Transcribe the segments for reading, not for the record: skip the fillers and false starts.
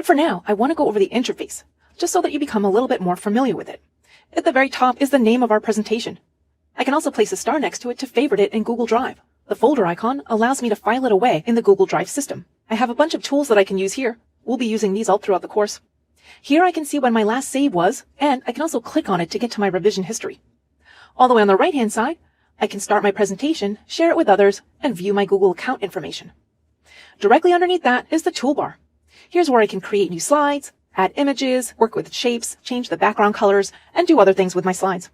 But for now, I want to go over the interface, just so that you become a little bit more familiar with it. At the very top is the name of our presentation. I can also place a star next to it to favorite it in Google Drive. The folder icon allows me to file it away in the Google Drive system. I have a bunch of tools that I can use here. We'll be using these all throughout the course. Here I can see when my last save was, and I can also click on it to get to my revision history. All the way on the right-hand side, I can start my presentation, share it with others, and view my Google account information. Directly underneath that is the toolbar. Here's where I can create new slides, add images, work with shapes, change the background colors, and do other things with my slides.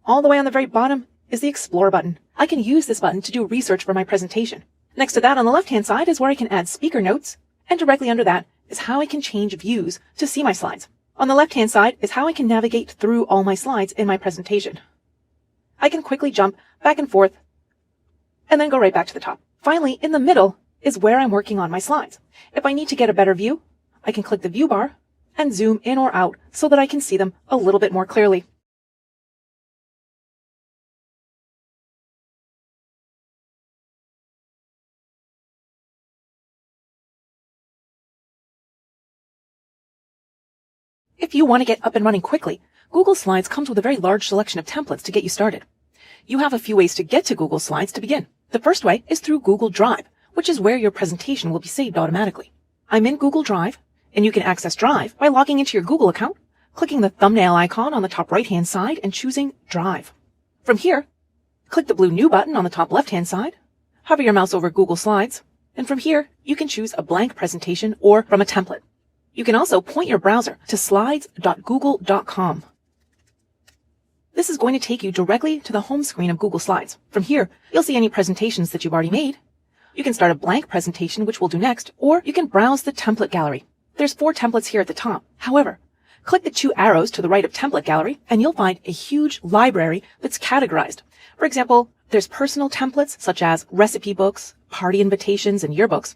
All the way on the very bottom is the Explore button. I can use this button to do research for my presentation. Next to that on the left-hand side is where I can add speaker notes, and directly under that is how I can change views to see my slides. On the left-hand side is how I can navigate through all my slides in my presentation. I can quickly jump back and forth, and then go right back to the top. Finally, in the middle is where I'm working on my slides. If I need to get a better view, I can click the view bar and zoom in or out so that I can see them a little bit more clearly. If you want to get up and running quickly, Google Slides comes with a very large selection of templates to get you started. You have a few ways to get to Google Slides to begin. The first way is through Google Drive, which is where your presentation will be saved automatically. I'm in Google Drive, and you can access Drive by logging into your Google account, clicking the thumbnail icon on the top right-hand side and choosing Drive. From here, click the blue New button on the top left-hand side, hover your mouse over Google Slides, and from here, you can choose a blank presentation or from a template. You can also point your browser to slides.google.com. This is going to take you directly to the home screen of Google Slides. From here, you'll see any presentations that you've already made. You can start a blank presentation, which we'll do next, or you can browse the template gallery. There's 4 templates here at the top. However, click the 2 arrows to the right of template gallery, and you'll find a huge library that's categorized. For example, there's personal templates such as recipe books, party invitations, and yearbooks.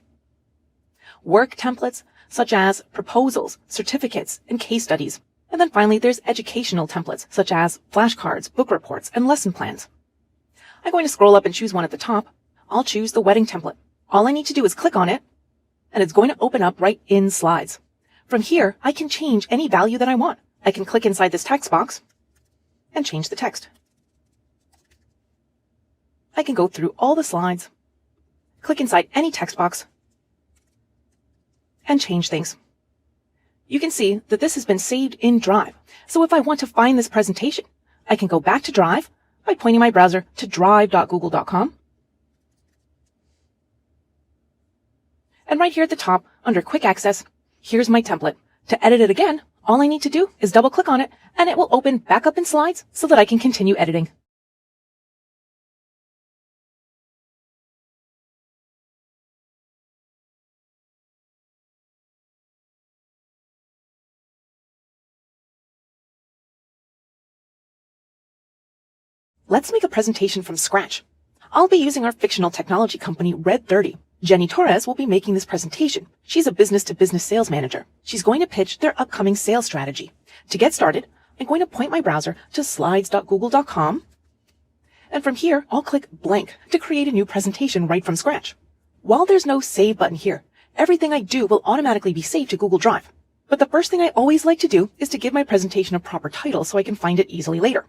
Work templates such as proposals, certificates, and case studies. And then finally, there's educational templates, such as flashcards, book reports, and lesson plans. I'm going to scroll up and choose one at the top. I'll choose the wedding template. All I need to do is click on it, and it's going to open up right in Slides. From here, I can change any value that I want. I can click inside this text box and change the text. I can go through all the slides, click inside any text box, and change things. You can see that this has been saved in Drive. So if I want to find this presentation, I can go back to Drive by pointing my browser to drive.google.com. And right here at the top, under Quick Access, here's my template. To edit it again, all I need to do is double click on it, and it will open back up in Slides so that I can continue editing. Let's make a presentation from scratch. I'll be using our fictional technology company, Red30. Jenny Torres will be making this presentation. She's a business-to-business sales manager. She's going to pitch their upcoming sales strategy. To get started, I'm going to point my browser to slides.google.com. And from here, I'll click blank to create a new presentation right from scratch. While there's no save button here, everything I do will automatically be saved to Google Drive. But the first thing I always like to do is to give my presentation a proper title so I can find it easily later.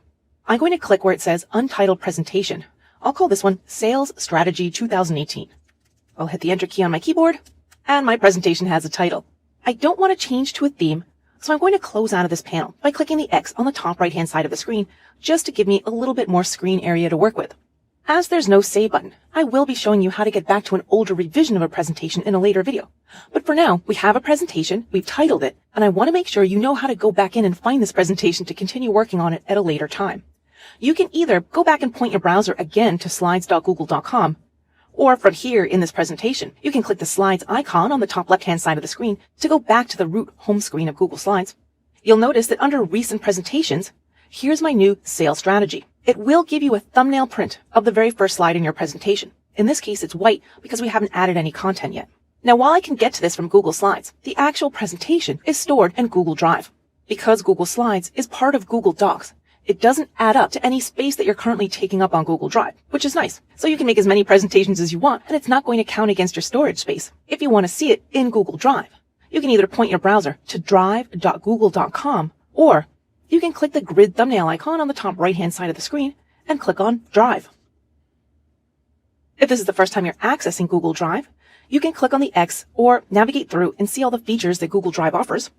I'm going to click where it says Untitled Presentation. I'll call this one Sales Strategy 2018. I'll hit the Enter key on my keyboard, and my presentation has a title. I don't want to change to a theme, so I'm going to close out of this panel by clicking the X on the top right-hand side of the screen, just to give me a little bit more screen area to work with. As there's no Save button, I will be showing you how to get back to an older revision of a presentation in a later video. But for now, we have a presentation, we've titled it, and I want to make sure you know how to go back in and find this presentation to continue working on it at a later time. You can either go back and point your browser again to slides.google.com, or from here in this presentation, you can click the Slides icon on the top left-hand side of the screen to go back to the root home screen of Google Slides. You'll notice that under Recent Presentations, here's my new sales strategy. It will give you a thumbnail print of the very first slide in your presentation. In this case, it's white because we haven't added any content yet. Now, while I can get to this from Google Slides, the actual presentation is stored in Google Drive. Because Google Slides is part of Google Docs, it doesn't add up to any space that you're currently taking up on Google Drive, which is nice. So you can make as many presentations as you want, and it's not going to count against your storage space. If you want to see it in Google Drive, You can either point your browser to drive.google.com, or you can click the grid thumbnail icon on the top right-hand side of the screen and click on Drive. If this is the first time you're accessing Google Drive, you can click on the X or navigate through and see all the features that Google Drive offers.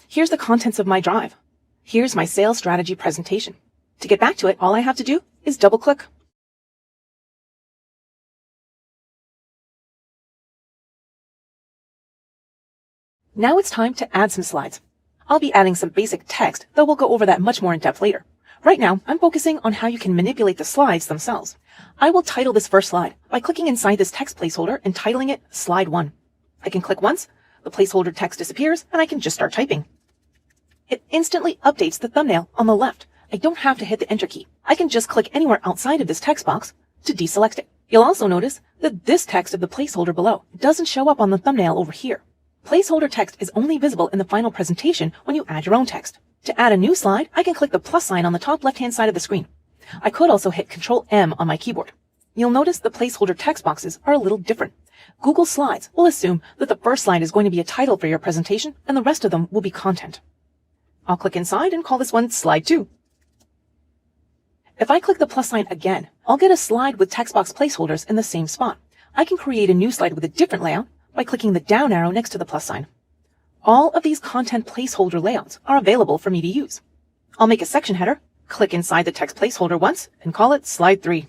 Here's the contents of my drive. Here's my sales strategy presentation. To get back to it, all I have to do is double-click. Now it's time to add some slides. I'll be adding some basic text, though we'll go over that much more in depth later. Right now, I'm focusing on how you can manipulate the slides themselves. I will title this first slide by clicking inside this text placeholder and titling it Slide 1. I can click once, the placeholder text disappears, and I can just start typing. It instantly updates the thumbnail on the left. I don't have to hit the Enter key. I can just click anywhere outside of this text box to deselect it. You'll also notice that this text of the placeholder below doesn't show up on the thumbnail over here. Placeholder text is only visible in the final presentation when you add your own text. To add a new slide, I can click the plus sign on the top left-hand side of the screen. I could also hit Ctrl-M on my keyboard. You'll notice the placeholder text boxes are a little different. Google Slides will assume that the first slide is going to be a title for your presentation and the rest of them will be content. I'll click inside and call this one Slide 2. If I click the plus sign again, I'll get a slide with text box placeholders in the same spot. I can create a new slide with a different layout by clicking the down arrow next to the plus sign. All of these content placeholder layouts are available for me to use. I'll make a section header, click inside the text placeholder once, and call it Slide 3.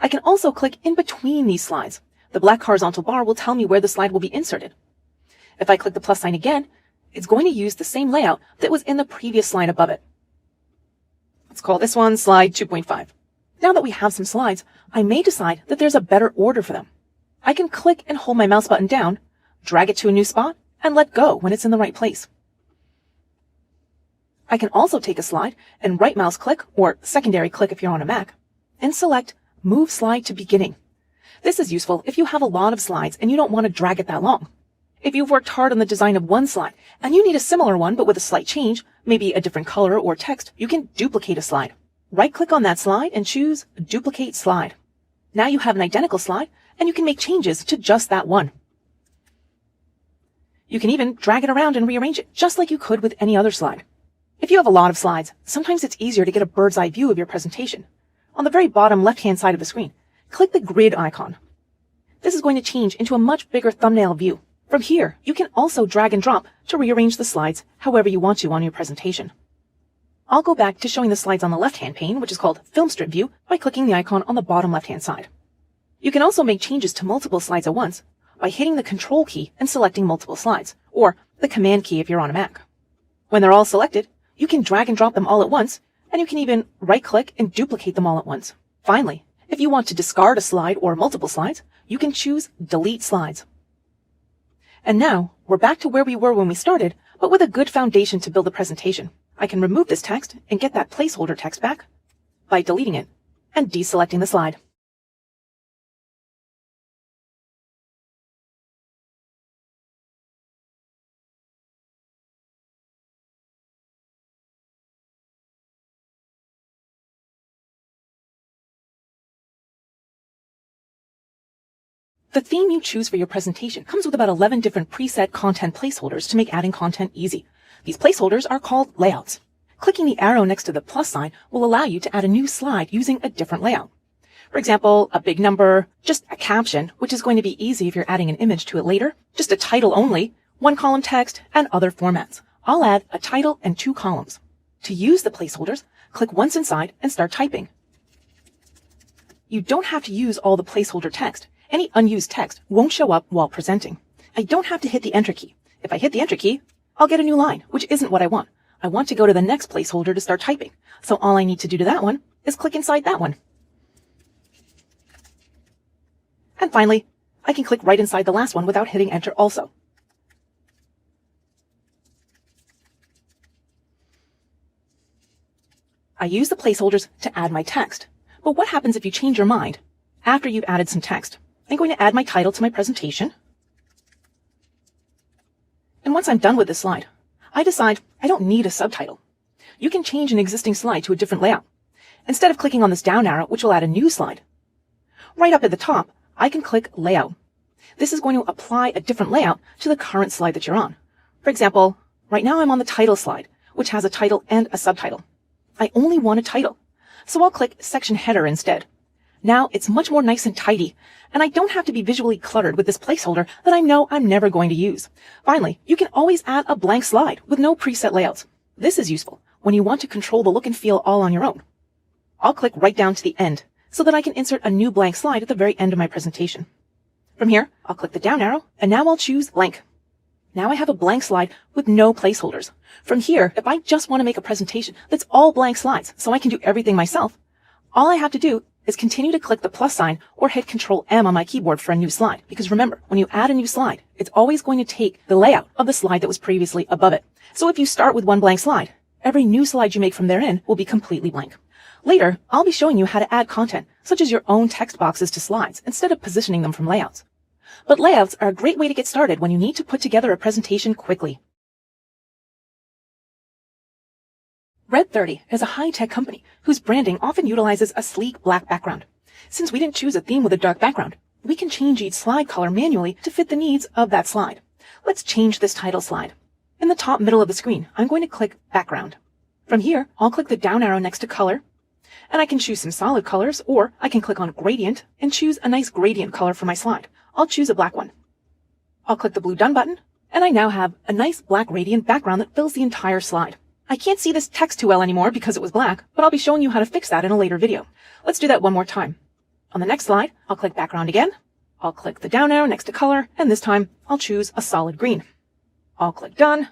I can also click in between these slides. The black horizontal bar will tell me where the slide will be inserted. If I click the plus sign again, it's going to use the same layout that was in the previous slide above it. Let's call this one Slide 2.5. Now that we have some slides, I may decide that there's a better order for them. I can click and hold my mouse button down, drag it to a new spot, and let go when it's in the right place. I can also take a slide and right mouse click, or secondary click if you're on a Mac, and select Move Slide to Beginning. This is useful if you have a lot of slides and you don't want to drag it that long. If you've worked hard on the design of one slide and you need a similar one but with a slight change, maybe a different color or text, you can duplicate a slide. Right-click on that slide and choose Duplicate Slide. Now you have an identical slide and you can make changes to just that one. You can even drag it around and rearrange it just like you could with any other slide. If you have a lot of slides, sometimes it's easier to get a bird's eye view of your presentation. On the very bottom left-hand side of the screen, click the grid icon. This is going to change into a much bigger thumbnail view. From here, you can also drag and drop to rearrange the slides however you want to on your presentation. I'll go back to showing the slides on the left-hand pane, which is called Film Strip View, by clicking the icon on the bottom left-hand side. You can also make changes to multiple slides at once by hitting the Control key and selecting multiple slides, or the Command key if you're on a Mac. When they're all selected, you can drag and drop them all at once, and you can even right-click and duplicate them all at once. Finally, if you want to discard a slide or multiple slides, you can choose Delete Slides. And now, we're back to where we were when we started, but with a good foundation to build a presentation. I can remove this text and get that placeholder text back by deleting it and deselecting the slide. The theme you choose for your presentation comes with about 11 different preset content placeholders to make adding content easy. These placeholders are called layouts. Clicking the arrow next to the plus sign will allow you to add a new slide using a different layout. For example, a big number, just a caption, which is going to be easy if you're adding an image to it later, just a title only, one column text, and other formats. I'll add a title and 2 columns. To use the placeholders, click once inside and start typing. You don't have to use all the placeholder text. Any unused text won't show up while presenting. I don't have to hit the Enter key. If I hit the Enter key, I'll get a new line, which isn't what I want. I want to go to the next placeholder to start typing. So all I need to do to that one is click inside that one. And finally, I can click right inside the last one without hitting Enter also. I use the placeholders to add my text. But what happens if you change your mind after you've added some text? I'm going to add my title to my presentation. And once I'm done with this slide, I decide I don't need a subtitle. You can change an existing slide to a different layout. Instead of clicking on this down arrow, which will add a new slide, right up at the top, I can click Layout. This is going to apply a different layout to the current slide that you're on. For example, right now I'm on the title slide, which has a title and a subtitle. I only want a title, so I'll click Section Header instead. Now it's much more nice and tidy, and I don't have to be visually cluttered with this placeholder that I know I'm never going to use. Finally, you can always add a blank slide with no preset layouts. This is useful when you want to control the look and feel all on your own. I'll click right down to the end so that I can insert a new blank slide at the very end of my presentation. From here, I'll click the down arrow, and now I'll choose blank. Now I have a blank slide with no placeholders. From here, if I just want to make a presentation that's all blank slides so I can do everything myself, all I have to do is continue to click the plus sign or hit Control M on my keyboard for a new slide. Because remember, when you add a new slide, it's always going to take the layout of the slide that was previously above it. So if you start with one blank slide, every new slide you make from therein will be completely blank. Later, I'll be showing you how to add content, such as your own text boxes to slides, instead of positioning them from layouts. But layouts are a great way to get started when you need to put together a presentation quickly. Red 30 is a high-tech company whose branding often utilizes a sleek black background. Since we didn't choose a theme with a dark background, we can change each slide color manually to fit the needs of that slide. Let's change this title slide. In the top middle of the screen, I'm going to click Background. From here, I'll click the down arrow next to Color, and I can choose some solid colors, or I can click on Gradient and choose a nice gradient color for my slide. I'll choose a black one. I'll click the blue Done button, and I now have a nice black radiant background that fills the entire slide. I can't see this text too well anymore because it was black, but I'll be showing you how to fix that in a later video. Let's do that one more time. On the next slide, I'll click Background again. I'll click the down arrow next to Color, and this time I'll choose a solid green. I'll click Done,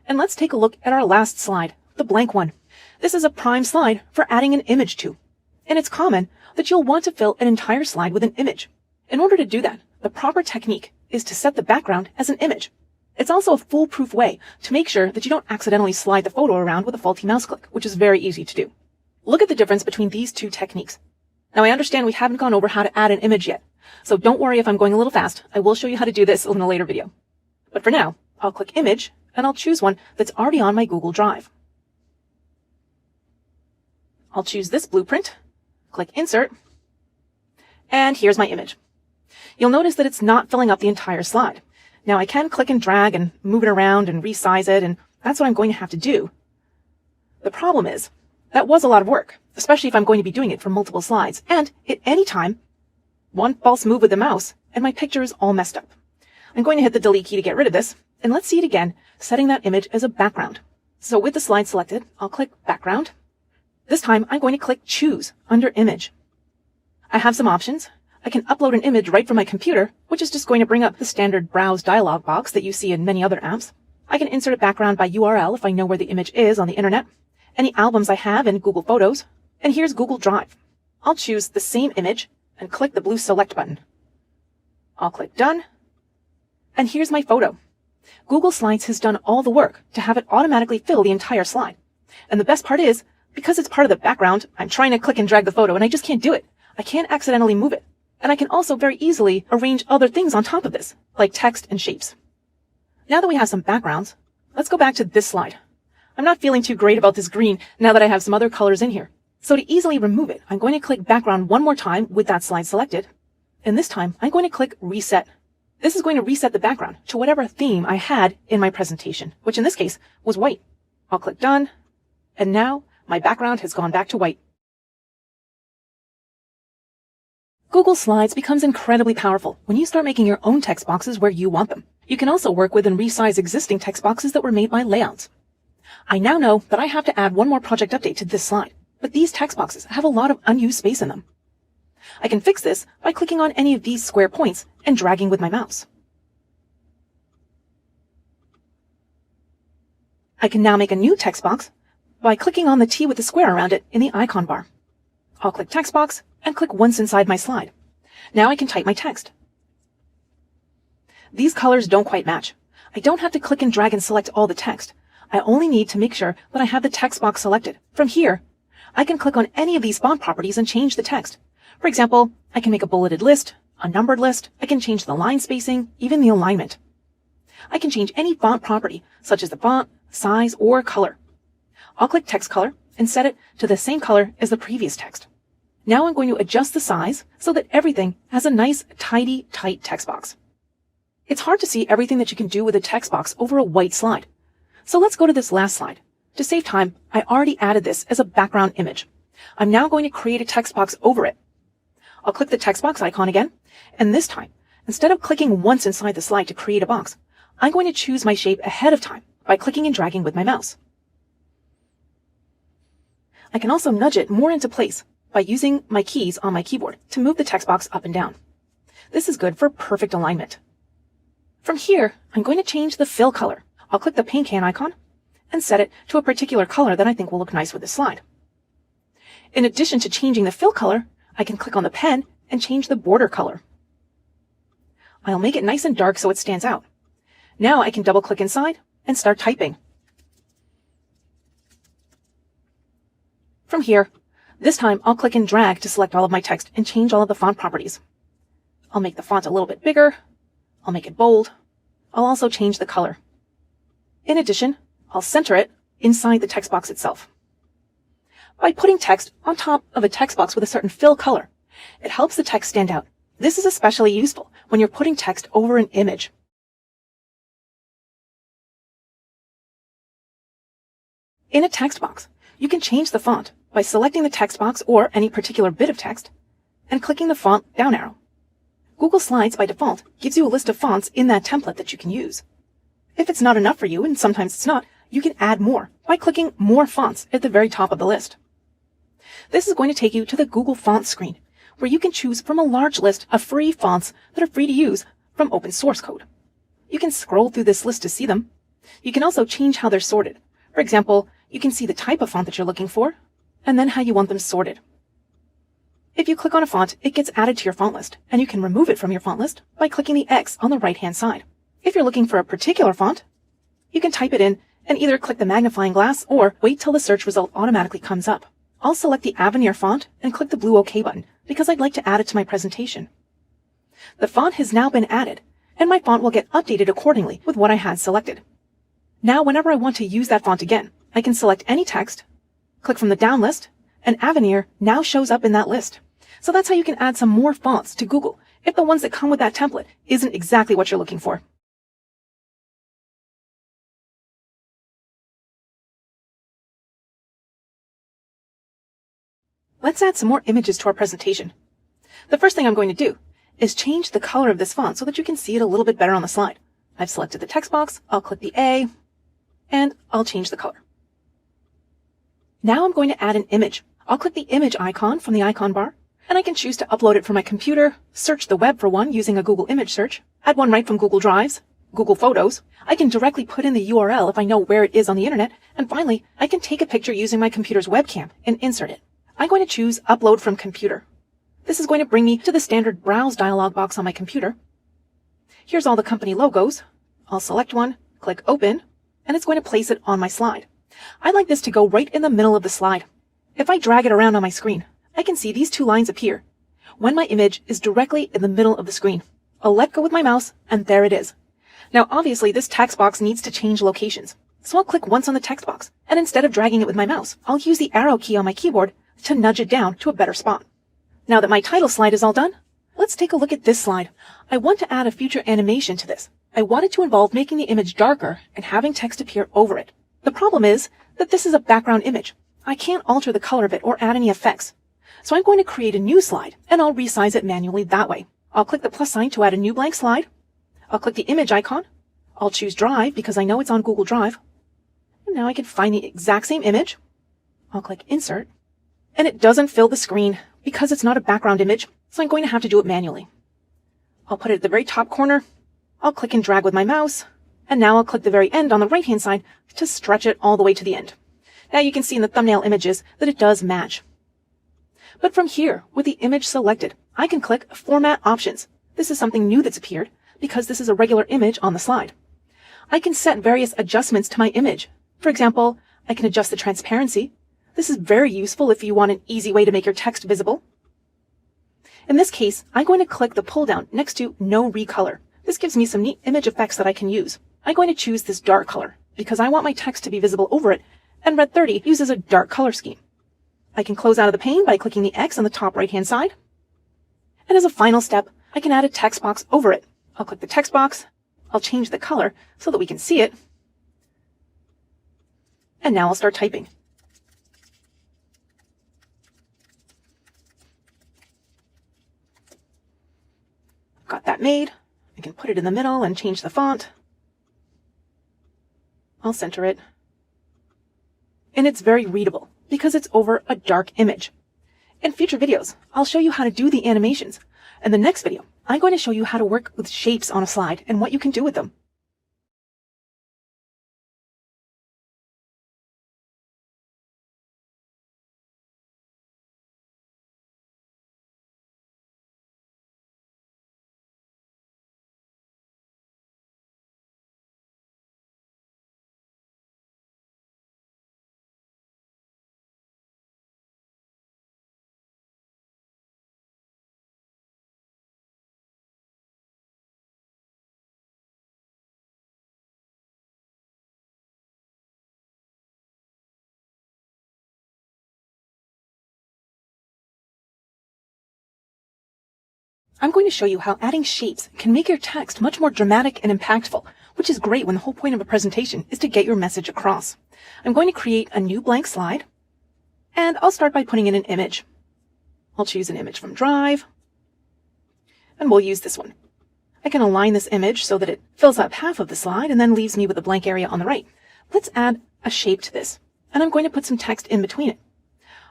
and let's take a look at our last slide, the blank one. This is a prime slide for adding an image to, and it's common that you'll want to fill an entire slide with an image. In order to do that, the proper technique is to set the background as an image. It's also a foolproof way to make sure that you don't accidentally slide the photo around with a faulty mouse click, which is very easy to do. Look at the difference between these two techniques. Now I understand we haven't gone over how to add an image yet, so don't worry if I'm going a little fast. I will show you how to do this in a later video. But for now, I'll click Image, and I'll choose one that's already on my Google Drive. I'll choose this blueprint, click Insert, and here's my image. You'll notice that it's not filling up the entire slide. Now I can click and drag and move it around and resize it, and that's what I'm going to have to do. The problem is, that was a lot of work, especially if I'm going to be doing it for multiple slides, and at any time, one false move with the mouse, and my picture is all messed up. I'm going to hit the delete key to get rid of this, and let's see it again, setting that image as a background. So with the slide selected, I'll click Background. This time, I'm going to click Choose under Image. I have some options. I can upload an image right from my computer, which is just going to bring up the standard Browse dialog box that you see in many other apps. I can insert a background by URL if I know where the image is on the internet, any albums I have in Google Photos, and here's Google Drive. I'll choose the same image and click the blue Select button. I'll click Done, and here's my photo. Google Slides has done all the work to have it automatically fill the entire slide. And the best part is, because it's part of the background, I'm trying to click and drag the photo and I just can't do it. I can't accidentally move it. And I can also very easily arrange other things on top of this, like text and shapes. Now that we have some backgrounds, let's go back to this slide. I'm not feeling too great about this green now that I have some other colors in here. So to easily remove it, I'm going to click Background one more time with that slide selected. And this time, I'm going to click Reset. This is going to reset the background to whatever theme I had in my presentation, which in this case was white. I'll click Done, and now my background has gone back to white. Google Slides becomes incredibly powerful when you start making your own text boxes where you want them. You can also work with and resize existing text boxes that were made by layouts. I now know that I have to add one more project update to this slide, but these text boxes have a lot of unused space in them. I can fix this by clicking on any of these square points and dragging with my mouse. I can now make a new text box by clicking on the T with the square around it in the icon bar. I'll click Text Box and click once inside my slide. Now I can type my text. These colors don't quite match. I don't have to click and drag and select all the text. I only need to make sure that I have the text box selected. From here, I can click on any of these font properties and change the text. For example, I can make a bulleted list, a numbered list, I can change the line spacing, even the alignment. I can change any font property, such as the font, size, or color. I'll click Text Color and set it to the same color as the previous text. Now I'm going to adjust the size so that everything has a nice, tidy, tight text box. It's hard to see everything that you can do with a text box over a white slide. So let's go to this last slide. To save time, I already added this as a background image. I'm now going to create a text box over it. I'll click the text box icon again, and this time, instead of clicking once inside the slide to create a box, I'm going to choose my shape ahead of time by clicking and dragging with my mouse. I can also nudge it more into place by using my keys on my keyboard to move the text box up and down. This is good for perfect alignment. From here, I'm going to change the fill color. I'll click the paint can icon and set it to a particular color that I think will look nice with this slide. In addition to changing the fill color, I can click on the pen and change the border color. I'll make it nice and dark so it stands out. Now I can double click inside and start typing. From here, this time I'll click and drag to select all of my text and change all of the font properties. I'll make the font a little bit bigger. I'll make it bold. I'll also change the color. In addition, I'll center it inside the text box itself. By putting text on top of a text box with a certain fill color, it helps the text stand out. This is especially useful when you're putting text over an image. In a text box, you can change the font by selecting the text box or any particular bit of text and clicking the font down arrow. Google Slides by default gives you a list of fonts in that template that you can use. If it's not enough for you, and sometimes it's not, you can add more by clicking More Fonts at the very top of the list. This is going to take you to the Google Fonts screen, where you can choose from a large list of free fonts that are free to use from open source code. You can scroll through this list to see them. You can also change how they're sorted. For example, you can see the type of font that you're looking for, and then how you want them sorted. If you click on a font, it gets added to your font list, and you can remove it from your font list by clicking the X on the right-hand side. If you're looking for a particular font, you can type it in and either click the magnifying glass or wait till the search result automatically comes up. I'll select the Avenir font and click the blue OK button because I'd like to add it to my presentation. The font has now been added, and my font will get updated accordingly with what I had selected. Now, whenever I want to use that font again, I can select any text, click from the down list, and Avenir now shows up in that list. So that's how you can add some more fonts to Google if the ones that come with that template isn't exactly what you're looking for. Let's add some more images to our presentation. The first thing I'm going to do is change the color of this font so that you can see it a little bit better on the slide. I've selected the text box, I'll click the A, and I'll change the color. Now I'm going to add an image. I'll click the image icon from the icon bar, and I can choose to upload it from my computer, search the web for one using a Google image search, add one right from Google Drives, Google Photos. I can directly put in the URL if I know where it is on the internet, and finally, I can take a picture using my computer's webcam and insert it. I'm going to choose Upload from Computer. This is going to bring me to the standard Browse dialog box on my computer. Here's all the company logos. I'll select one, click Open, and it's going to place it on my slide. I'd like this to go right in the middle of the slide. If I drag it around on my screen, I can see these two lines appear when my image is directly in the middle of the screen. I'll let go with my mouse, and there it is. Now, obviously, this text box needs to change locations. So I'll click once on the text box, and instead of dragging it with my mouse, I'll use the arrow key on my keyboard to nudge it down to a better spot. Now that my title slide is all done, let's take a look at this slide. I want to add a future animation to this. I want it to involve making the image darker and having text appear over it. The problem is that this is a background image. I can't alter the color of it or add any effects. So I'm going to create a new slide, and I'll resize it manually that way. I'll click the plus sign to add a new blank slide. I'll click the image icon. I'll choose Drive because I know it's on Google Drive. And now I can find the exact same image. I'll click Insert. And it doesn't fill the screen because it's not a background image, so I'm going to have to do it manually. I'll put it at the very top corner. I'll click and drag with my mouse. And now I'll click the very end on the right-hand side to stretch it all the way to the end. Now you can see in the thumbnail images that it does match. But from here, with the image selected, I can click Format Options. This is something new that's appeared because this is a regular image on the slide. I can set various adjustments to my image. For example, I can adjust the transparency. This is very useful if you want an easy way to make your text visible. In this case, I'm going to click the pull down next to No Recolor. This gives me some neat image effects that I can use. I'm going to choose this dark color because I want my text to be visible over it, and Red 30 uses a dark color scheme. I can close out of the pane by clicking the X on the top right hand side. And as a final step, I can add a text box over it. I'll click the text box, I'll change the color so that we can see it. And now I'll start typing. Got that made. I can put it in the middle and change the font. I'll center it. And it's very readable because it's over a dark image. In future videos, I'll show you how to do the animations. In the next video, I'm going to show you how to work with shapes on a slide and what you can do with them. I'm going to show you how adding shapes can make your text much more dramatic and impactful, which is great when the whole point of a presentation is to get your message across. I'm going to create a new blank slide, and I'll start by putting in an image. I'll choose an image from Drive, and we'll use this one. I can align this image so that it fills up half of the slide and then leaves me with a blank area on the right. Let's add a shape to this, and I'm going to put some text in between it.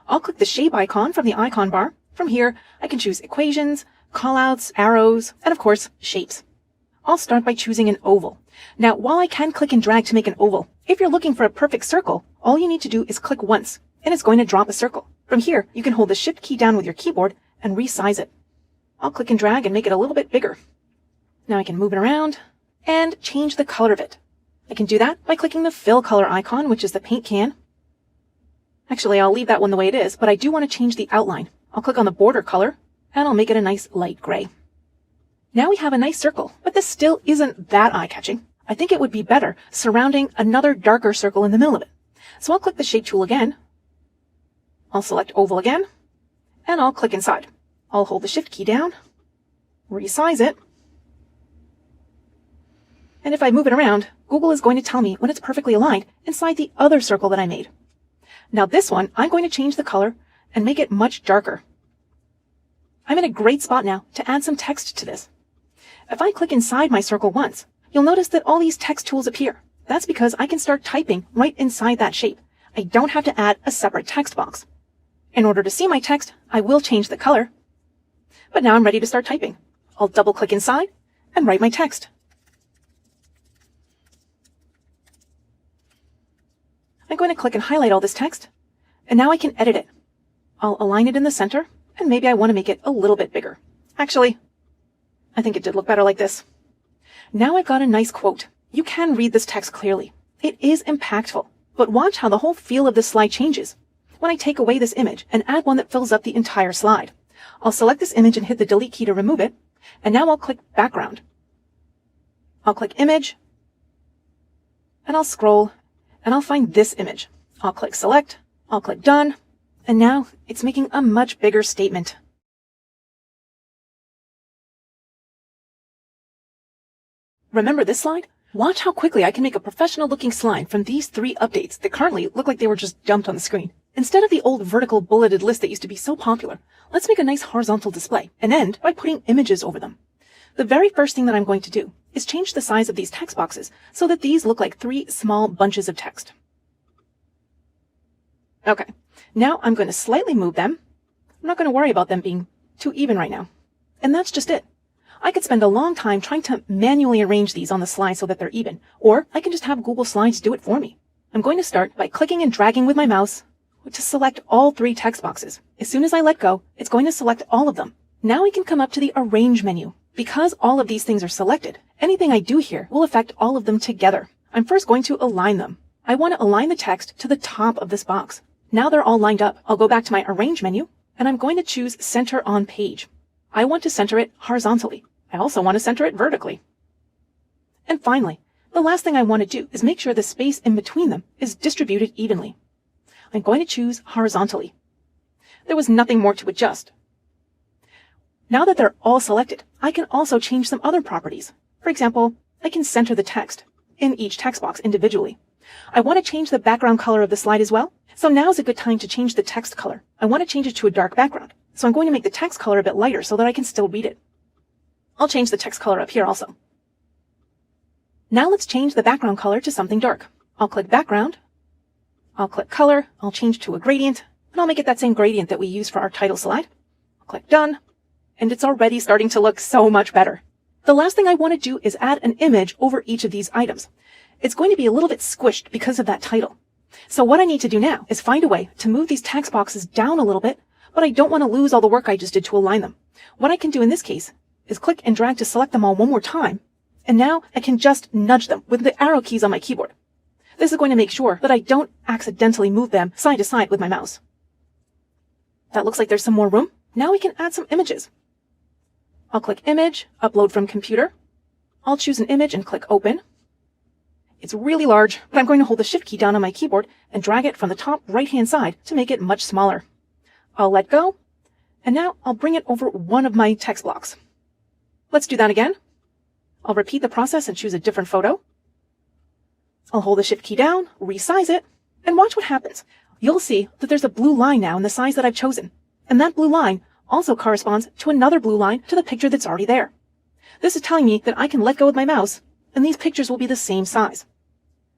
I'll click the shape icon from the icon bar. From here, I can choose equations, callouts, arrows, and of course, shapes. I'll start by choosing an oval. Now, while I can click and drag to make an oval, if you're looking for a perfect circle, all you need to do is click once, and it's going to drop a circle. From here, you can hold the Shift key down with your keyboard and resize it. I'll click and drag and make it a little bit bigger. Now I can move it around and change the color of it. I can do that by clicking the fill color icon, which is the paint can. Actually, I'll leave that one the way it is, but I do want to change the outline. I'll click on the border color, and I'll make it a nice light gray. Now we have a nice circle, but this still isn't that eye-catching. I think it would be better surrounding another darker circle in the middle of it. So I'll click the shape tool again. I'll select oval again, and I'll click inside. I'll hold the Shift key down, resize it, and if I move it around, Google is going to tell me when it's perfectly aligned inside the other circle that I made. Now this one, I'm going to change the color and make it much darker. I'm in a great spot now to add some text to this. If I click inside my circle once, you'll notice that all these text tools appear. That's because I can start typing right inside that shape. I don't have to add a separate text box. In order to see my text, I will change the color. But now I'm ready to start typing. I'll double click inside and write my text. I'm going to click and highlight all this text, and now I can edit it. I'll align it in the center, and maybe I want to make it a little bit bigger. Actually, I think it did look better like this. Now I've got a nice quote. You can read this text clearly. It is impactful, but watch how the whole feel of this slide changes when I take away this image and add one that fills up the entire slide. I'll select this image and hit the delete key to remove it, and now I'll click background. I'll click image, and I'll scroll, and I'll find this image. I'll click select, I'll click done, and now it's making a much bigger statement. Remember this slide? Watch how quickly I can make a professional looking slide from these 3 updates that currently look like they were just dumped on the screen. Instead of the old vertical bulleted list that used to be so popular, let's make a nice horizontal display and end by putting images over them. The very first thing that I'm going to do is change the size of these text boxes so that these look like 3 small bunches of text. Okay, now I'm going to slightly move them. I'm not going to worry about them being too even right now. And that's just it. I could spend a long time trying to manually arrange these on the slide so that they're even, or I can just have Google Slides do it for me. I'm going to start by clicking and dragging with my mouse to select all 3 text boxes. As soon as I let go, it's going to select all of them. Now we can come up to the Arrange menu. Because all of these things are selected, anything I do here will affect all of them together. I'm first going to align them. I want to align the text to the top of this box. Now they're all lined up. I'll go back to my Arrange menu, and I'm going to choose Center on Page. I want to center it horizontally. I also want to center it vertically. And finally, the last thing I want to do is make sure the space in between them is distributed evenly. I'm going to choose horizontally. There was nothing more to adjust. Now that they're all selected, I can also change some other properties. For example, I can center the text in each text box individually. I want to change the background color of the slide as well. So now is a good time to change the text color. I want to change it to a dark background. So I'm going to make the text color a bit lighter so that I can still read it. I'll change the text color up here also. Now let's change the background color to something dark. I'll click background. I'll click color. I'll change to a gradient. And I'll make it that same gradient that we used for our title slide. I'll click done. And it's already starting to look so much better. The last thing I want to do is add an image over each of these items. It's going to be a little bit squished because of that title. So what I need to do now is find a way to move these text boxes down a little bit, but I don't want to lose all the work I just did to align them. What I can do in this case is click and drag to select them all one more time. And now I can just nudge them with the arrow keys on my keyboard. This is going to make sure that I don't accidentally move them side to side with my mouse. That looks like there's some more room. Now we can add some images. I'll click Image, Upload from Computer. I'll choose an image and click Open. It's really large, but I'm going to hold the Shift key down on my keyboard and drag it from the top right-hand side to make it much smaller. I'll let go, and now I'll bring it over one of my text blocks. Let's do that again. I'll repeat the process and choose a different photo. I'll hold the Shift key down, resize it, and watch what happens. You'll see that there's a blue line now in the size that I've chosen, and that blue line also corresponds to another blue line to the picture that's already there. This is telling me that I can let go with my mouse, and these pictures will be the same size.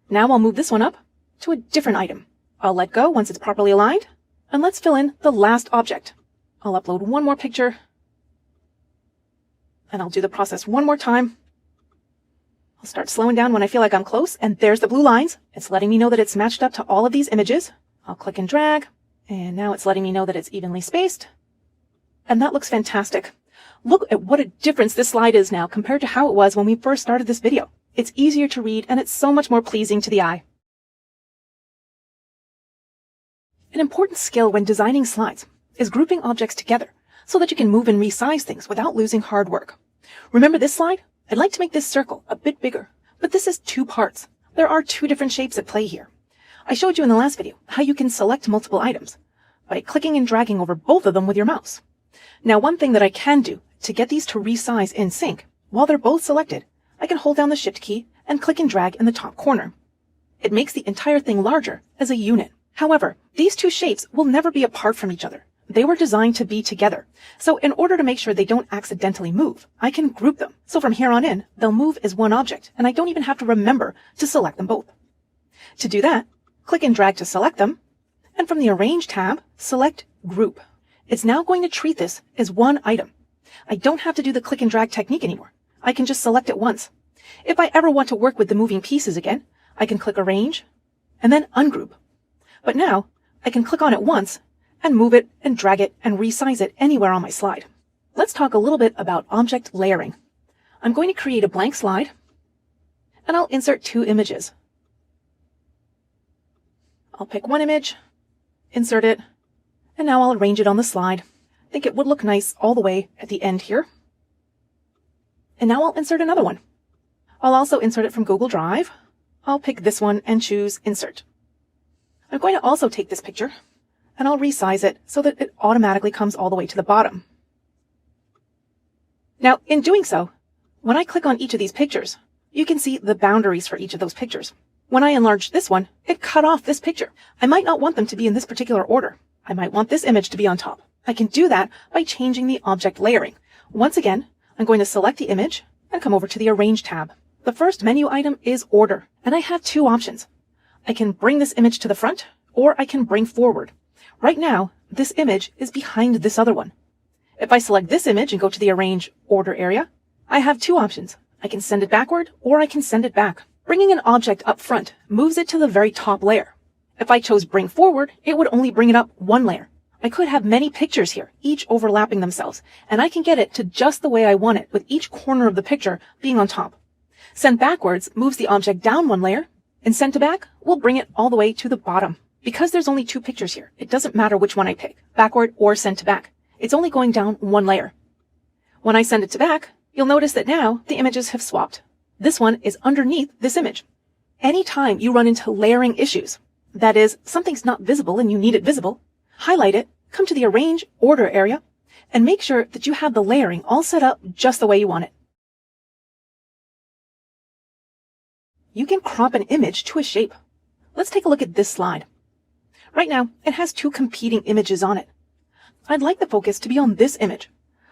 Now I'll move this one up to a different item. I'll let go once it's properly aligned, and let's fill in the last object. I'll upload one more picture, and I'll do the process one more time. I'll start slowing down when I feel like I'm close, and there's the blue lines. It's letting me know that it's matched up to all of these images. I'll click and drag, and now it's letting me know that it's evenly spaced. And that looks fantastic. Look at what a difference this slide is now compared to how it was when we first started this video. It's easier to read, and it's so much more pleasing to the eye. An important skill when designing slides is grouping objects together so that you can move and resize things without losing hard work. Remember this slide? I'd like to make this circle a bit bigger, but this is two parts. There are two different shapes at play here. I showed you in the last video how you can select multiple items by clicking and dragging over both of them with your mouse. Now, one thing that I can do to get these to resize in sync, while they're both selected, I can hold down the Shift key and click and drag in the top corner. It makes the entire thing larger as a unit. However, these two shapes will never be apart from each other. They were designed to be together. So in order to make sure they don't accidentally move, I can group them. So from here on in, they'll move as one object, and I don't even have to remember to select them both. To do that, click and drag to select them, and from the Arrange tab, select Group. It's now going to treat this as one item. I don't have to do the click and drag technique anymore. I can just select it once. If I ever want to work with the moving pieces again, I can click Arrange, and then Ungroup. But now, I can click on it once, and move it and drag it and resize it anywhere on my slide. Let's talk a little bit about object layering. I'm going to create a blank slide, and I'll insert two images. I'll pick one image, insert it, and now I'll arrange it on the slide. I think it would look nice all the way at the end here. And now I'll insert another one. I'll also insert it from Google Drive. I'll pick this one and choose Insert. I'm going to also take this picture, and I'll resize it so that it automatically comes all the way to the bottom. Now, in doing so, when I click on each of these pictures, you can see the boundaries for each of those pictures. When I enlarged this one, it cut off this picture. I might not want them to be in this particular order. I might want this image to be on top. I can do that by changing the object layering. Once again, I'm going to select the image and come over to the Arrange tab. The first menu item is Order, and I have two options. I can bring this image to the front, or I can bring forward. Right now, this image is behind this other one. If I select this image and go to the Arrange Order area, I have two options. I can send it backward, or I can send it back. Bringing an object up front moves it to the very top layer. If I chose Bring Forward, it would only bring it up one layer. I could have many pictures here, each overlapping themselves, and I can get it to just the way I want it, with each corner of the picture being on top. Send Backwards moves the object down one layer, and Send to Back will bring it all the way to the bottom. Because there's only two pictures here, it doesn't matter which one I pick, backward or Send to Back. It's only going down one layer. When I send it to back, you'll notice that now the images have swapped. This one is underneath this image. Anytime you run into layering issues, that is, something's not visible and you need it visible, highlight it, come to the Arrange Order area, and make sure that you have the layering all set up just the way you want it. you can crop an image to a shape. Let's take a look at this slide. Right now, it has two competing images on it. I'd like the focus to be on this image,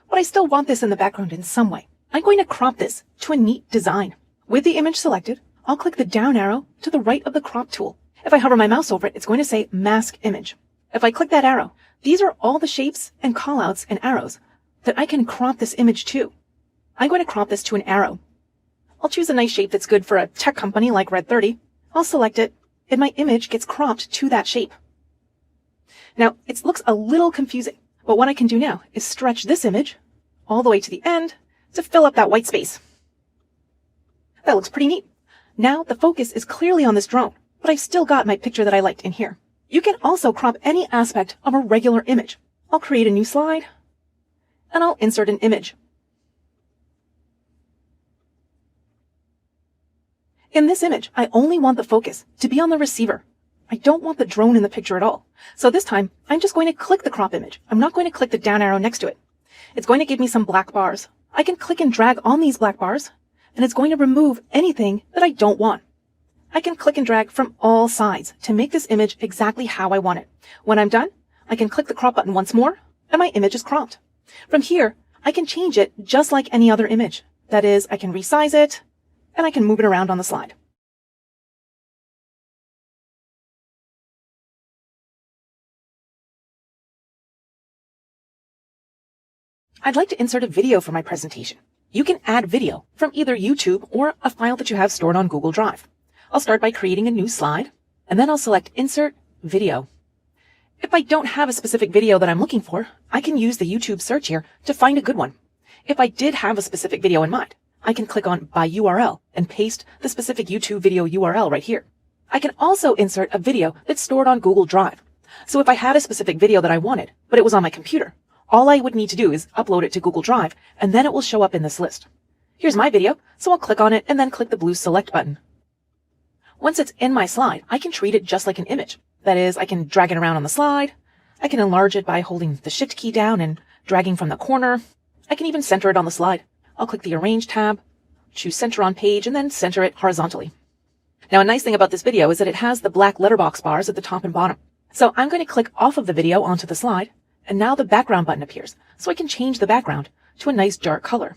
but I still want this in the background in some way. I'm going to crop this to a neat design. With the image selected, I'll click the down arrow to the right of the crop tool. If I hover my mouse over it, it's going to say mask image. If I click that arrow, these are all the shapes and callouts and arrows that I can crop this image to. I'm going to crop this to an arrow. I'll choose a nice shape that's good for a tech company like Red 30. I'll select it, and my image gets cropped to that shape. Now, it looks a little confusing, but what I can do now is stretch this image all the way to the end to fill up that white space. That looks pretty neat. Now the focus is clearly on this drone, but I've still got my picture that I liked in here. You can also crop any aspect of a regular image. I'll create a new slide, and I'll insert an image. In this image, I only want the focus to be on the receiver. I don't want the drone in the picture at all. So this time, I'm just going to click the crop image. I'm not going to click the down arrow next to it. It's going to give me some black bars. I can click and drag on these black bars, and it's going to remove anything that I don't want. I can click and drag from all sides to make this image exactly how I want it. When I'm done, I can click the crop button once more, and my image is cropped. From here, I can change it just like any other image. That is, I can resize it, and I can move it around on the slide. I'd like to insert a video for my presentation. You can add video from either YouTube or a file that you have stored on Google Drive. I'll start by creating a new slide, and then I'll select Insert Video. If I don't have a specific video that I'm looking for, I can use the YouTube search here to find a good one. If I did have a specific video in mind, I can click on By URL and paste the specific YouTube video URL right here. I can also insert a video that's stored on Google Drive. So if I had a specific video that I wanted, but it was on my computer, all I would need to do is upload it to Google Drive, and then it will show up in this list. Here's my video, so I'll click on it and then click the blue select button. Once it's in my slide, I can treat it just like an image. That is, I can drag it around on the slide. I can enlarge it by holding the Shift key down and dragging from the corner. I can even center it on the slide. I'll click the Arrange tab, choose Center on Page, and then center it horizontally. Now, a nice thing about this video is that it has the black letterbox bars at the top and bottom. So I'm going to click off of the video onto the slide, and now the background button appears, so I can change the background to a nice dark color.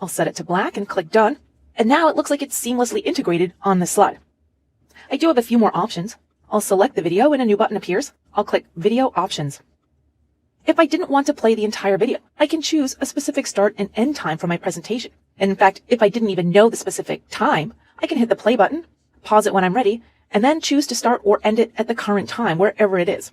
I'll set it to black and click Done, and now it looks like it's seamlessly integrated on this slide. I do have a few more options. I'll select the video and a new button appears. I'll click Video Options. If I didn't want to play the entire video, I can choose a specific start and end time for my presentation. And in fact, if I didn't even know the specific time, I can hit the play button, pause it when I'm ready, and then choose to start or end it at the current time, wherever it is.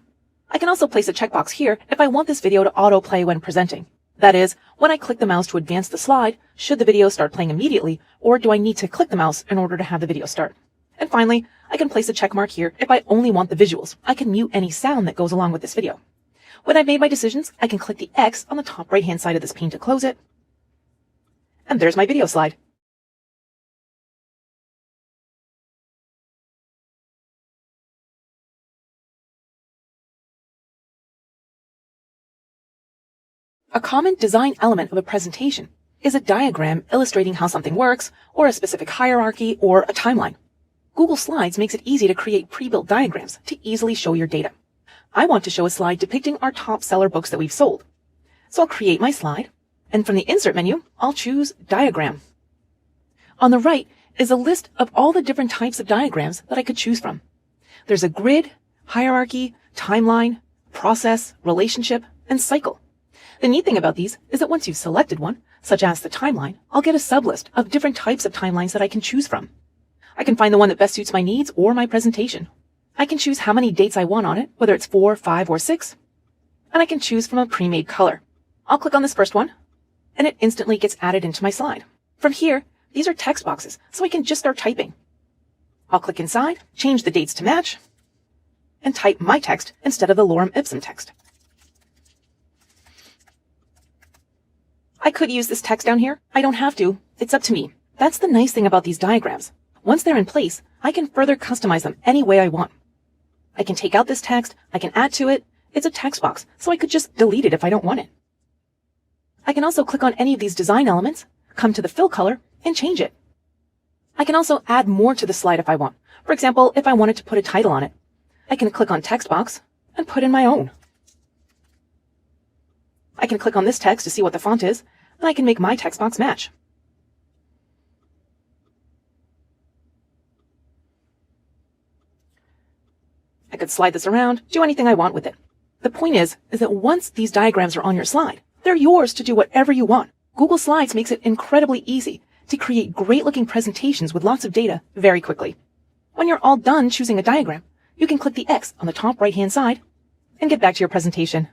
I can also place a checkbox here if I want this video to autoplay when presenting. That is, when I click the mouse to advance the slide, should the video start playing immediately, or do I need to click the mouse in order to have the video start? And finally, I can place a check mark here if I only want the visuals. I can mute any sound that goes along with this video. When I've made my decisions, I can click the X on the top right-hand side of this pane to close it. And there's my video slide. A common design element of a presentation is a diagram illustrating how something works, or a specific hierarchy, or a timeline. Google Slides makes it easy to create pre-built diagrams to easily show your data. I want to show a slide depicting our top seller books that we've sold. So I'll create my slide, and from the Insert menu, I'll choose Diagram. On the right is a list of all the different types of diagrams that I could choose from. There's a grid, hierarchy, timeline, process, relationship, and cycle. The neat thing about these is that once you've selected one, such as the timeline, I'll get a sublist of different types of timelines that I can choose from. I can find the one that best suits my needs or my presentation. I can choose how many dates I want on it, whether it's 4, 5, or 6. And I can choose from a pre-made color. I'll click on this first one, and it instantly gets added into my slide. From here, these are text boxes, so I can just start typing. I'll click inside, change the dates to match, and type my text instead of the lorem ipsum text. I could use this text down here. I don't have to. It's up to me. That's the nice thing about these diagrams. Once they're in place, I can further customize them any way I want. I can take out this text, I can add to it. It's a text box, so I could just delete it if I don't want it. I can also click on any of these design elements, come to the fill color, and change it. I can also add more to the slide if I want. For example, if I wanted to put a title on it, I can click on text box and put in my own. I can click on this text to see what the font is, and I can make my text box match. I could slide this around, do anything I want with it. The point is that once these diagrams are on your slide, they're yours to do whatever you want. Google Slides makes it incredibly easy to create great-looking presentations with lots of data very quickly. When you're all done choosing a diagram, you can click the X on the top right-hand side and get back to your presentation.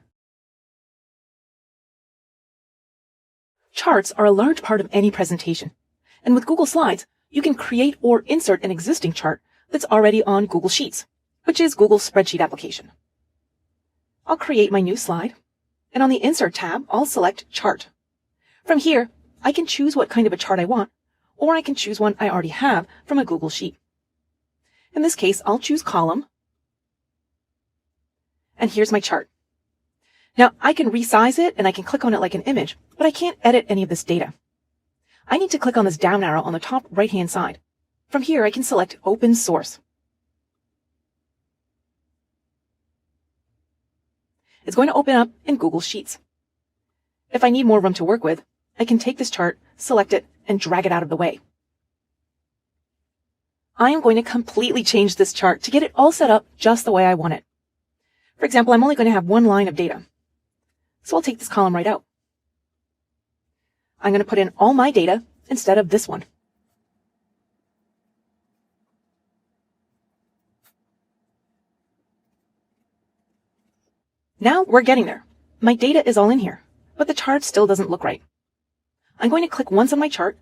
Charts are a large part of any presentation, and with Google Slides, you can create or insert an existing chart that's already on Google Sheets, which is Google's spreadsheet application. I'll create my new slide, and on the Insert tab, I'll select Chart. From here, I can choose what kind of a chart I want, or I can choose one I already have from a Google Sheet. In this case, I'll choose Column, and here's my chart. Now, I can resize it, and I can click on it like an image, but I can't edit any of this data. I need to click on this down arrow on the top right-hand side. From here, I can select Open Source. It's going to open up in Google Sheets. If I need more room to work with, I can take this chart, select it, and drag it out of the way. I am going to completely change this chart to get it all set up just the way I want it. For example, I'm only going to have one line of data. So I'll take this column right out. I'm going to put in all my data instead of this one. Now we're getting there. My data is all in here, but the chart still doesn't look right. I'm going to click once on my chart,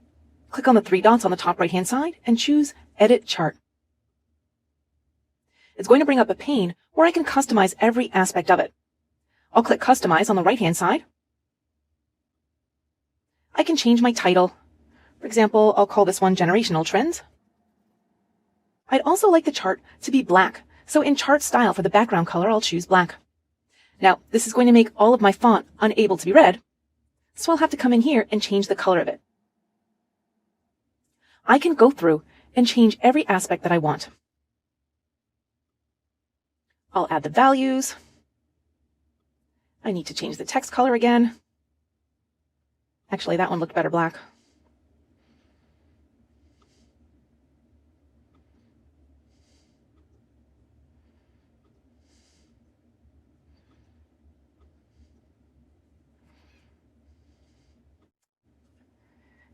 click on the three dots on the top right-hand side, and choose Edit Chart. It's going to bring up a pane where I can customize every aspect of it. I'll click Customize on the right-hand side. I can change my title. For example, I'll call this one Generational Trends. I'd also like the chart to be black, so in chart style for the background color, I'll choose black. Now, this is going to make all of my font unable to be read, so I'll have to come in here and change the color of it. I can go through and change every aspect that I want. I'll add the values. I need to change the text color again. Actually, that one looked better black.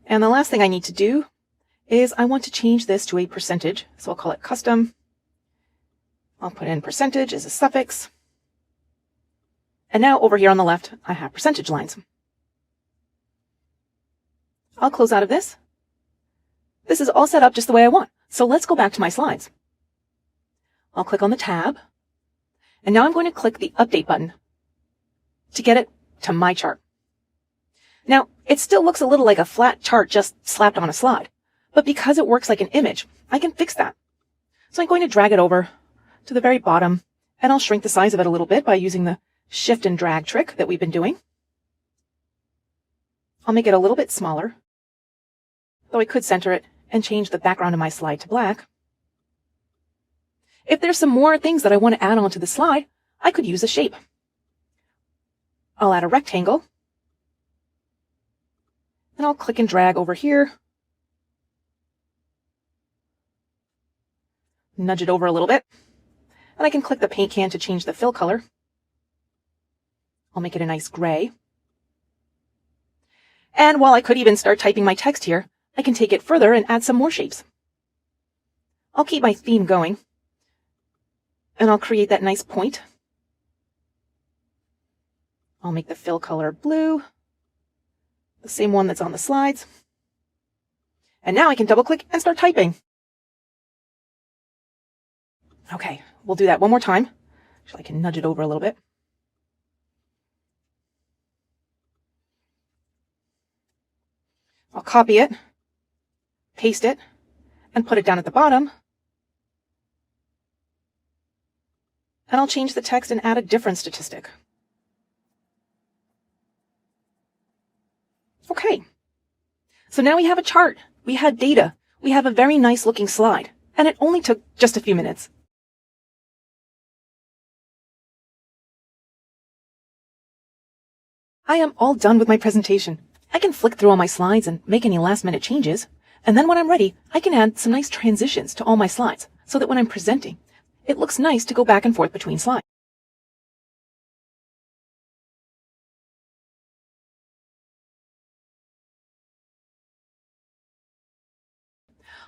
And the last thing I need to do is I want to change this to a percentage, so I'll call it custom. I'll put in percentage as a suffix. And now over here on the left, I have percentage lines. I'll close out of this. This is all set up just the way I want. So let's go back to my slides. I'll click on the tab. And now I'm going to click the Update button to get it to my chart. Now, it still looks a little like a flat chart just slapped on a slide, but because it works like an image, I can fix that. So I'm going to drag it over to the very bottom, and I'll shrink the size of it a little bit by using the shift and drag trick that we've been doing. I'll make it a little bit smaller, though I could center it and change the background of my slide to black. If there's some more things that I want to add onto the slide, I could use a shape. I'll add a rectangle. And I'll click and drag over here. Nudge it over a little bit. And I can click the paint can to change the fill color. I'll make it a nice gray. And while I could even start typing my text here, I can take it further and add some more shapes. I'll keep my theme going. And I'll create that nice point. I'll make the fill color blue. The same one that's on the slides. And now I can double click and start typing. Okay, we'll do that one more time. Actually, I can nudge it over a little bit. I'll copy it, paste it, and put it down at the bottom. And I'll change the text and add a different statistic. Okay, so now we have a chart, we had data, we have a very nice looking slide, and it only took just a few minutes. I am all done with my presentation. I can flick through all my slides and make any last-minute changes, and then when I'm ready, I can add some nice transitions to all my slides so that when I'm presenting, it looks nice to go back and forth between slides.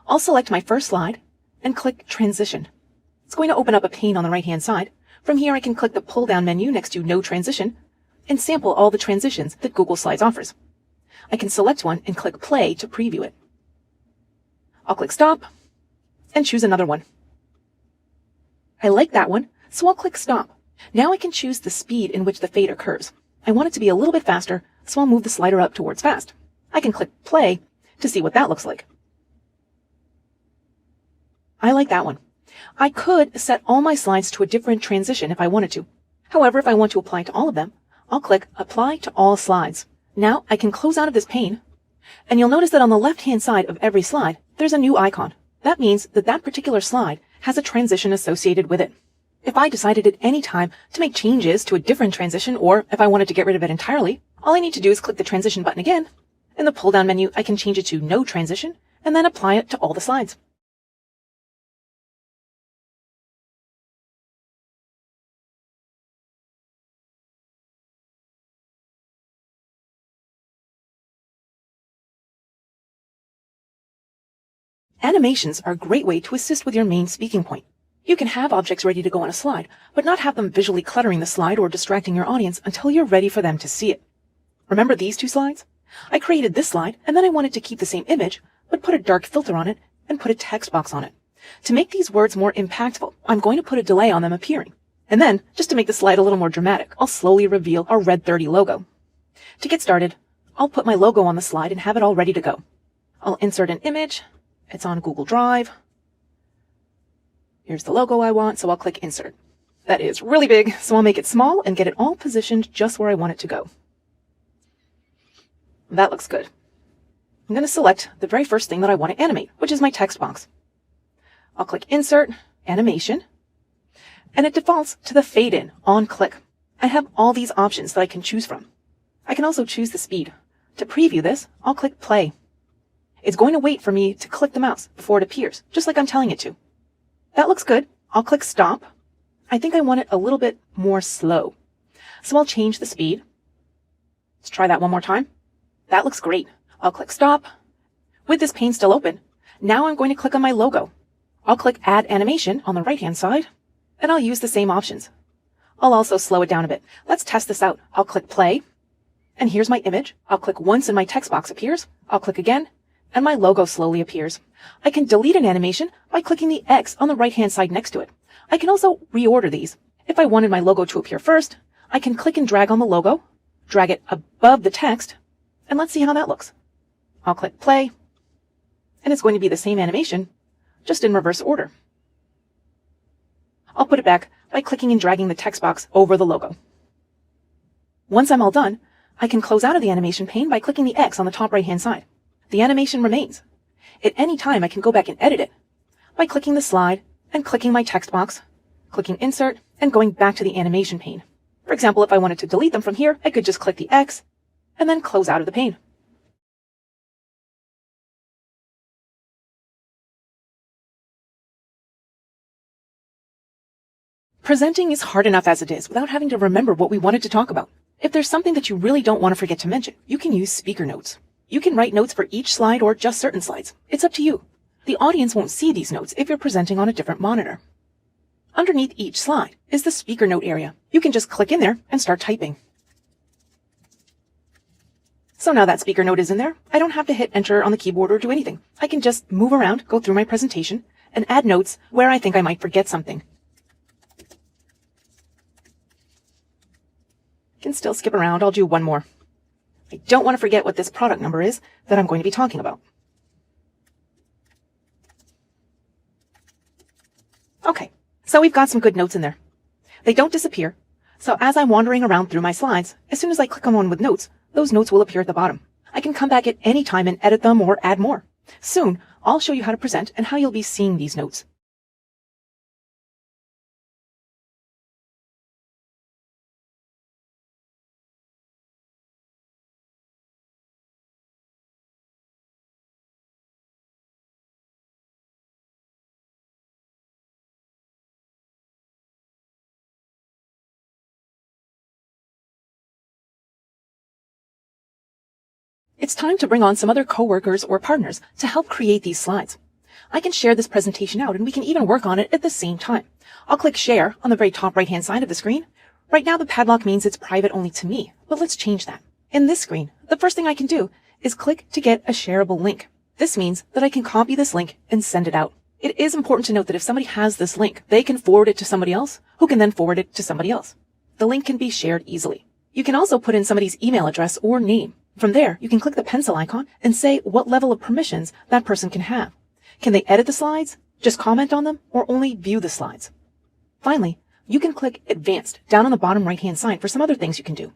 I'll select my first slide and click Transition. It's going to open up a pane on the right-hand side. From here, I can click the pull-down menu next to No Transition and sample all the transitions that Google Slides offers. I can select one and click Play to preview it. I'll click Stop and choose another one. I like that one, so I'll click Stop. Now I can choose the speed in which the fade occurs. I want it to be a little bit faster, so I'll move the slider up towards fast. I can click Play to see what that looks like. I like that one. I could set all my slides to a different transition if I wanted to. However, if I want to apply to all of them, I'll click Apply to All Slides. Now I can close out of this pane, and you'll notice that on the left-hand side of every slide, there's a new icon. That means that that particular slide has a transition associated with it. If I decided at any time to make changes to a different transition, or if I wanted to get rid of it entirely, all I need to do is click the transition button again. In the pull-down menu, I can change it to No Transition, and then apply it to all the slides. Animations are a great way to assist with your main speaking point. You can have objects ready to go on a slide, but not have them visually cluttering the slide or distracting your audience until you're ready for them to see it. Remember these two slides? I created this slide, and then I wanted to keep the same image, but put a dark filter on it and put a text box on it. To make these words more impactful, I'm going to put a delay on them appearing. And then, just to make the slide a little more dramatic, I'll slowly reveal our Red 30 logo. To get started, I'll put my logo on the slide and have it all ready to go. I'll insert an image. It's on Google Drive. Here's the logo I want, so I'll click Insert. That is really big, so I'll make it small and get it all positioned just where I want it to go. That looks good. I'm going to select the very first thing that I want to animate, which is my text box. I'll click Insert, Animation, and it defaults to the Fade In on click. I have all these options that I can choose from. I can also choose the speed. To preview this, I'll click Play. It's going to wait for me to click the mouse before it appears, just like I'm telling it to. That looks good. I'll click Stop. I think I want it a little bit more slow, so I'll change the speed. Let's try that one more time. That looks great. I'll click Stop. With this pane still open, now I'm going to click on my logo. I'll click Add Animation on the right-hand side, and I'll use the same options. I'll also slow it down a bit. Let's test this out. I'll click Play, and here's my image. I'll click once and my text box appears. I'll click again, and my logo slowly appears. I can delete an animation by clicking the X on the right-hand side next to it. I can also reorder these. If I wanted my logo to appear first, I can click and drag on the logo, drag it above the text, and let's see how that looks. I'll click Play, and it's going to be the same animation, just in reverse order. I'll put it back by clicking and dragging the text box over the logo. Once I'm all done, I can close out of the animation pane by clicking the X on the top right-hand side. The animation remains. At any time, I can go back and edit it by clicking the slide and clicking my text box, clicking Insert, and going back to the animation pane. For example, if I wanted to delete them from here, I could just click the X and then close out of the pane. Presenting is hard enough as it is without having to remember what we wanted to talk about. If there's something that you really don't want to forget to mention, you can use speaker notes. You can write notes for each slide or just certain slides. It's up to you. The audience won't see these notes if you're presenting on a different monitor. Underneath each slide is the speaker note area. You can just click in there and start typing. So now that speaker note is in there, I don't have to hit enter on the keyboard or do anything. I can just move around, go through my presentation, and add notes where I think I might forget something. I can still skip around. I'll do one more. I don't want to forget what this product number is that I'm going to be talking about. Okay, so we've got some good notes in there. They don't disappear, so as I'm wandering around through my slides, as soon as I click on one with notes, those notes will appear at the bottom. I can come back at any time and edit them or add more. Soon, I'll show you how to present and how you'll be seeing these notes. It's time to bring on some other coworkers or partners to help create these slides. I can share this presentation out and we can even work on it at the same time. I'll click share on the very top right hand side of the screen. Right now the padlock means it's private only to me, but let's change that. In this screen, the first thing I can do is click to get a shareable link. This means that I can copy this link and send it out. It is important to note that if somebody has this link, they can forward it to somebody else who can then forward it to somebody else. The link can be shared easily. You can also put in somebody's email address or name. From there, you can click the pencil icon and say what level of permissions that person can have. Can they edit the slides, just comment on them, or only view the slides? Finally, you can click Advanced down on the bottom right-hand side for some other things you can do.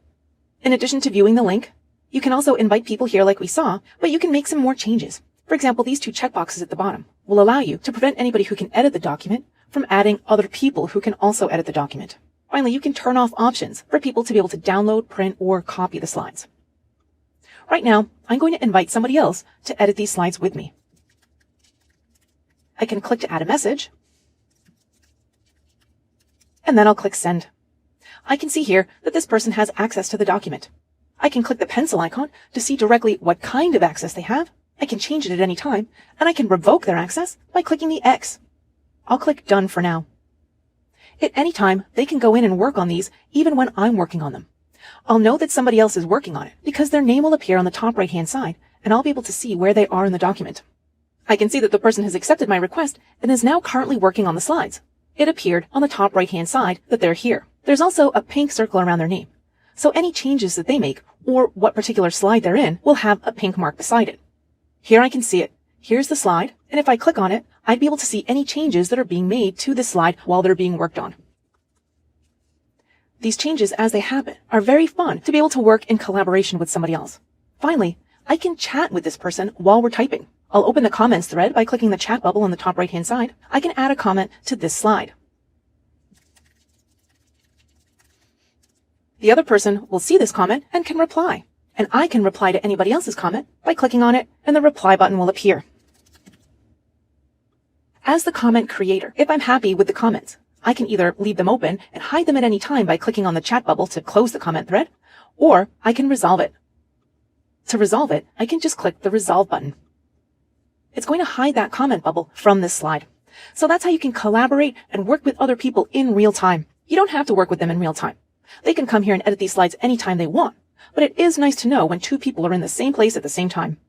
In addition to viewing the link, you can also invite people here like we saw, but you can make some more changes. For example, these 2 checkboxes at the bottom will allow you to prevent anybody who can edit the document from adding other people who can also edit the document. Finally, you can turn off options for people to be able to download, print, or copy the slides. Right now, I'm going to invite somebody else to edit these slides with me. I can click to add a message, and then I'll click send. I can see here that this person has access to the document. I can click the pencil icon to see directly what kind of access they have. I can change it at any time, and I can revoke their access by clicking the X. I'll click done for now. At any time, they can go in and work on these even when I'm working on them. I'll know that somebody else is working on it because their name will appear on the top right-hand side, and I'll be able to see where they are in the document. I can see that the person has accepted my request and is now currently working on the slides. It appeared on the top right-hand side that they're here. There's also a pink circle around their name. So any changes that they make, or what particular slide they're in, will have a pink mark beside it. Here I can see it. Here's the slide, and if I click on it, I'd be able to see any changes that are being made to this slide while they're being worked on. These changes, as they happen, are very fun to be able to work in collaboration with somebody else. Finally, I can chat with this person while we're typing. I'll open the comments thread by clicking the chat bubble on the top right-hand side. I can add a comment to this slide. The other person will see this comment and can reply. And I can reply to anybody else's comment by clicking on it, and the reply button will appear. As the comment creator, if I'm happy with the comments, I can either leave them open and hide them at any time by clicking on the chat bubble to close the comment thread, or I can resolve it. To resolve it, I can just click the resolve button. It's going to hide that comment bubble from this slide. So that's how you can collaborate and work with other people in real time. You don't have to work with them in real time. They can come here and edit these slides anytime they want, but it is nice to know when 2 people are in the same place at the same time.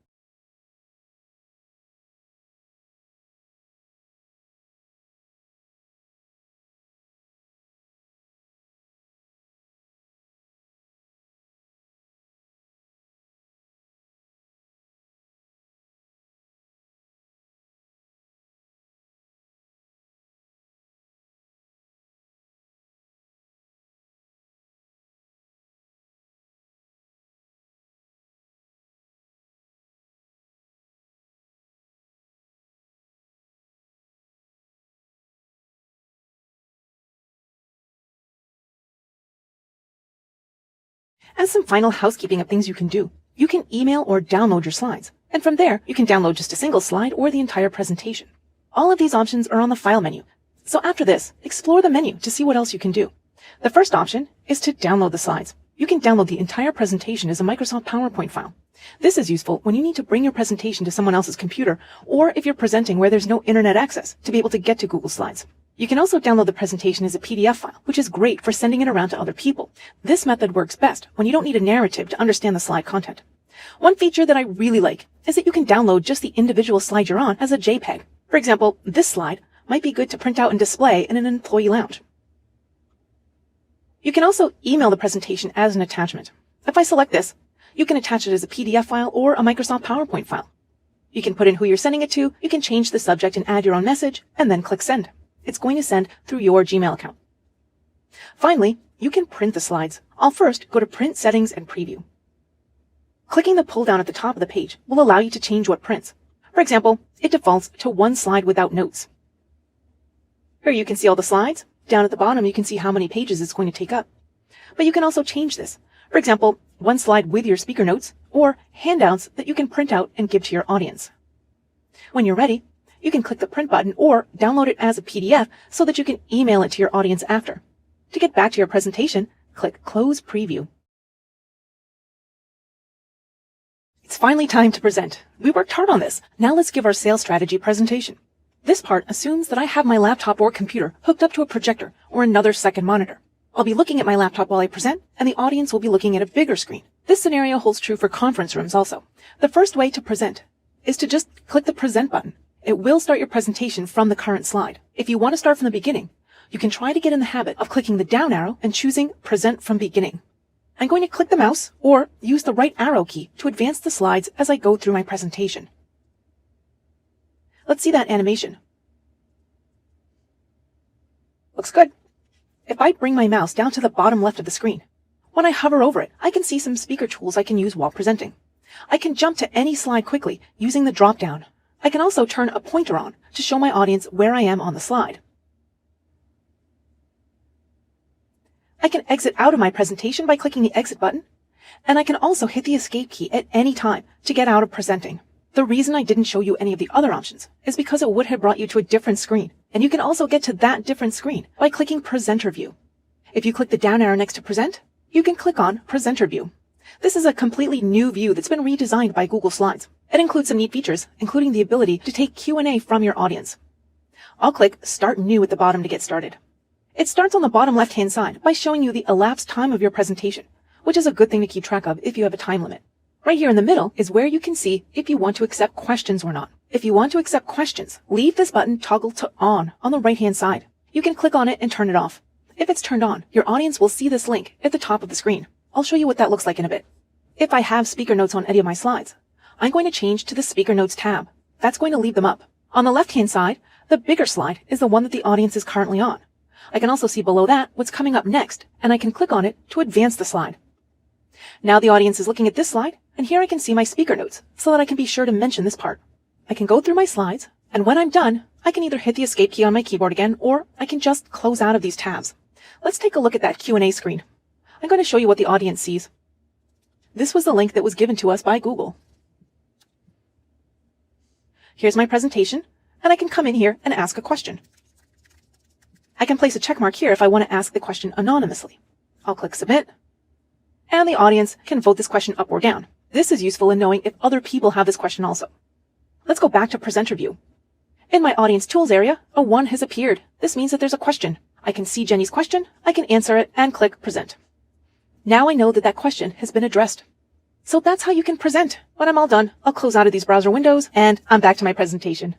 As some final housekeeping of things you can do, you can email or download your slides, and from there you can download just a single slide or the entire presentation. All of these options are on the File menu, so after this, explore the menu to see what else you can do. The first option is to download the slides. You can download the entire presentation as a Microsoft PowerPoint file. This is useful when you need to bring your presentation to someone else's computer, or if you're presenting where there's no internet access to be able to get to Google Slides. You can also download the presentation as a PDF file, which is great for sending it around to other people. This method works best when you don't need a narrative to understand the slide content. One feature that I really like is that you can download just the individual slide you're on as a JPEG. For example, this slide might be good to print out and display in an employee lounge. You can also email the presentation as an attachment. If I select this, you can attach it as a PDF file or a Microsoft PowerPoint file. You can put in who you're sending it to, you can change the subject and add your own message, and then click send. It's going to send through your Gmail account. Finally, you can print the slides. I'll first go to Print Settings and Preview. Clicking the pull down at the top of the page will allow you to change what prints. For example, it defaults to one slide without notes. Here you can see all the slides. Down at the bottom, you can see how many pages it's going to take up. But you can also change this. For example, one slide with your speaker notes or handouts that you can print out and give to your audience. When you're ready, you can click the print button or download it as a PDF so that you can email it to your audience after. To get back to your presentation, click Close Preview. It's finally time to present. We worked hard on this. Now let's give our sales strategy presentation. This part assumes that I have my laptop or computer hooked up to a projector or another second monitor. I'll be looking at my laptop while I present, and the audience will be looking at a bigger screen. This scenario holds true for conference rooms also. The first way to present is to just click the Present button. It will start your presentation from the current slide. If you want to start from the beginning, you can try to get in the habit of clicking the down arrow and choosing Present from Beginning. I'm going to click the mouse or use the right arrow key to advance the slides as I go through my presentation. Let's see that animation. Looks good. If I bring my mouse down to the bottom left of the screen, when I hover over it, I can see some speaker tools I can use while presenting. I can jump to any slide quickly using the drop-down. I can also turn a pointer on to show my audience where I am on the slide. I can exit out of my presentation by clicking the Exit button, and I can also hit the Escape key at any time to get out of presenting. The reason I didn't show you any of the other options is because it would have brought you to a different screen, and you can also get to that different screen by clicking Presenter View. If you click the down arrow next to Present, you can click on Presenter View. This is a completely new view that's been redesigned by Google Slides. It includes some neat features, including the ability to take Q&A from your audience. I'll click Start New at the bottom to get started. It starts on the bottom left-hand side by showing you the elapsed time of your presentation, which is a good thing to keep track of if you have a time limit. Right here in the middle is where you can see if you want to accept questions or not. If you want to accept questions, leave this button toggled to on the right-hand side. You can click on it and turn it off. If it's turned on, your audience will see this link at the top of the screen. I'll show you what that looks like in a bit. If I have speaker notes on any of my slides, I'm going to change to the Speaker Notes tab. That's going to leave them up. On the left-hand side, the bigger slide is the one that the audience is currently on. I can also see below that what's coming up next, and I can click on it to advance the slide. Now the audience is looking at this slide, and here I can see my speaker notes so that I can be sure to mention this part. I can go through my slides, and when I'm done, I can either hit the Escape key on my keyboard again, or I can just close out of these tabs. Let's take a look at that Q&A screen. I'm going to show you what the audience sees. This was the link that was given to us by Google. Here's my presentation, and I can come in here and ask a question. I can place a check mark here if I want to ask the question anonymously. I'll click Submit, and the audience can vote this question up or down. This is useful in knowing if other people have this question also. Let's go back to Presenter View. In my Audience Tools area, a 1 has appeared. This means that there's a question. I can see Jenny's question, I can answer it, and click Present. Now I know that that question has been addressed. So that's how you can present. When I'm all done, I'll close out of these browser windows, and I'm back to my presentation.